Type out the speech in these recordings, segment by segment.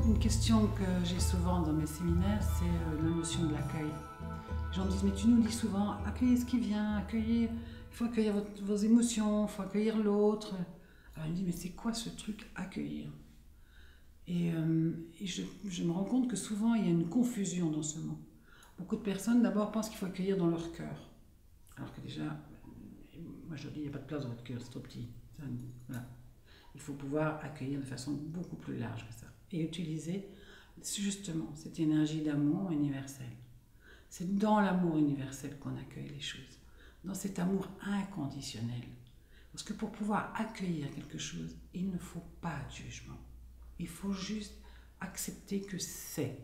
Une question que j'ai souvent dans mes séminaires, c'est la notion de l'accueil. Les gens me disent, mais tu nous dis souvent, accueillez ce qui vient, accueillez, il faut accueillir vos émotions, il faut accueillir l'autre. Alors il me dit, mais c'est quoi ce truc, accueillir? Et je me rends compte que souvent il y a une confusion dans ce mot. Beaucoup de personnes d'abord pensent qu'il faut accueillir dans leur cœur. Alors que déjà, moi je dis, il n'y a pas de place dans votre cœur, c'est trop petit. Voilà. Il faut pouvoir accueillir de façon beaucoup plus large que ça. Et utiliser justement cette énergie d'amour universel. C'est dans l'amour universel qu'on accueille les choses. Dans cet amour inconditionnel. Parce que pour pouvoir accueillir quelque chose, il ne faut pas de jugement. Il faut juste accepter que c'est.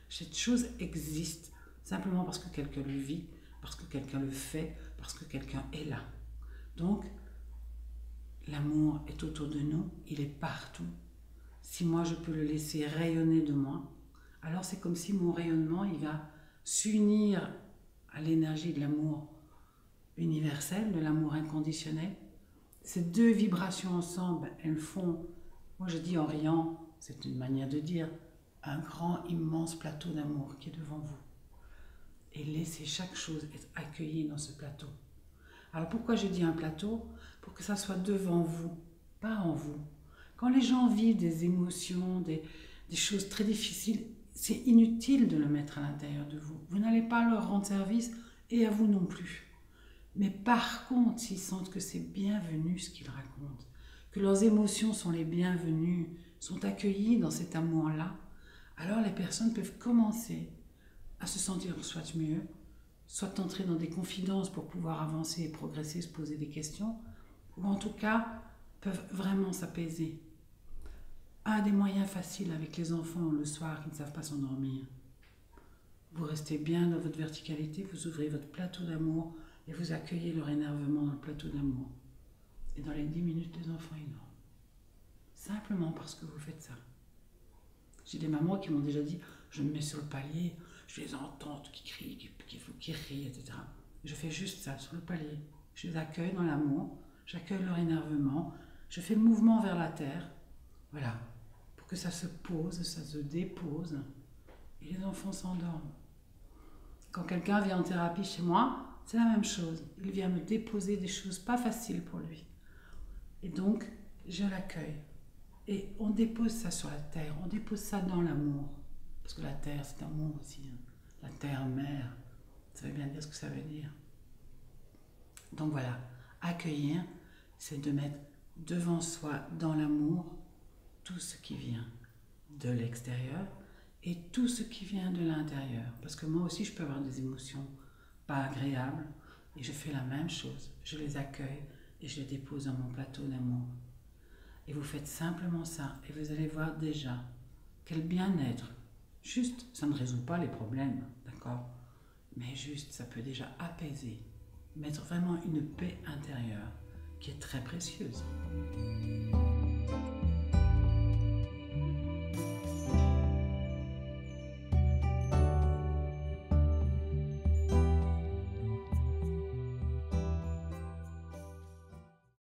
Cette chose existe simplement parce que quelqu'un le vit, parce que quelqu'un le fait, parce que quelqu'un est là. Donc, l'amour est autour de nous, il est partout. Si moi je peux le laisser rayonner de moi, alors c'est comme si mon rayonnement il va s'unir à l'énergie de l'amour universel, de l'amour inconditionnel. Ces deux vibrations ensemble, elles font, moi je dis en riant, c'est une manière de dire, un grand immense plateau d'amour qui est devant vous. Et laissez chaque chose être accueillie dans ce plateau. Alors pourquoi je dis un plateau? Pour que ça soit devant vous, pas en vous. Quand les gens vivent des émotions, des choses très difficiles, c'est inutile de le mettre à l'intérieur de vous. Vous n'allez pas leur rendre service et à vous non plus. Mais par contre, s'ils sentent que c'est bienvenu ce qu'ils racontent, que leurs émotions sont les bienvenues, sont accueillies dans cet amour-là, alors les personnes peuvent commencer à se sentir soit mieux, soit entrer dans des confidences pour pouvoir avancer et progresser, se poser des questions, ou en tout cas peuvent vraiment s'apaiser. Un des moyens faciles avec les enfants le soir qui ne savent pas s'endormir. Vous restez bien dans votre verticalité, vous ouvrez votre plateau d'amour et vous accueillez leur énervement dans le plateau d'amour. Et dans les 10 minutes, les enfants ils dorment. Simplement parce que vous faites ça. J'ai des mamans qui m'ont déjà dit, je me mets sur le palier, je les entends qui crient, qui rient, etc. Je fais juste ça, sur le palier. Je les accueille dans l'amour, j'accueille leur énervement, je fais le mouvement vers la terre. Voilà. Pour que ça se pose, ça se dépose, et les enfants s'endorment. Quand quelqu'un vient en thérapie chez moi, c'est la même chose. Il vient me déposer des choses pas faciles pour lui. Et donc, je l'accueille. Et on dépose ça sur la terre, on dépose ça dans l'amour. Parce que la terre, c'est amour aussi. La terre, mère, ça veut bien dire ce que ça veut dire. Donc voilà, accueillir, c'est de mettre devant soi, dans l'amour, tout ce qui vient de l'extérieur et tout ce qui vient de l'intérieur. Parce que moi aussi, je peux avoir des émotions pas agréables et je fais la même chose. Je les accueille et je les dépose dans mon plateau d'amour. Et vous faites simplement ça et vous allez voir déjà quel bien-être. Juste, ça ne résout pas les problèmes, d'accord? Mais juste, ça peut déjà apaiser, mettre vraiment une paix intérieure qui est très précieuse.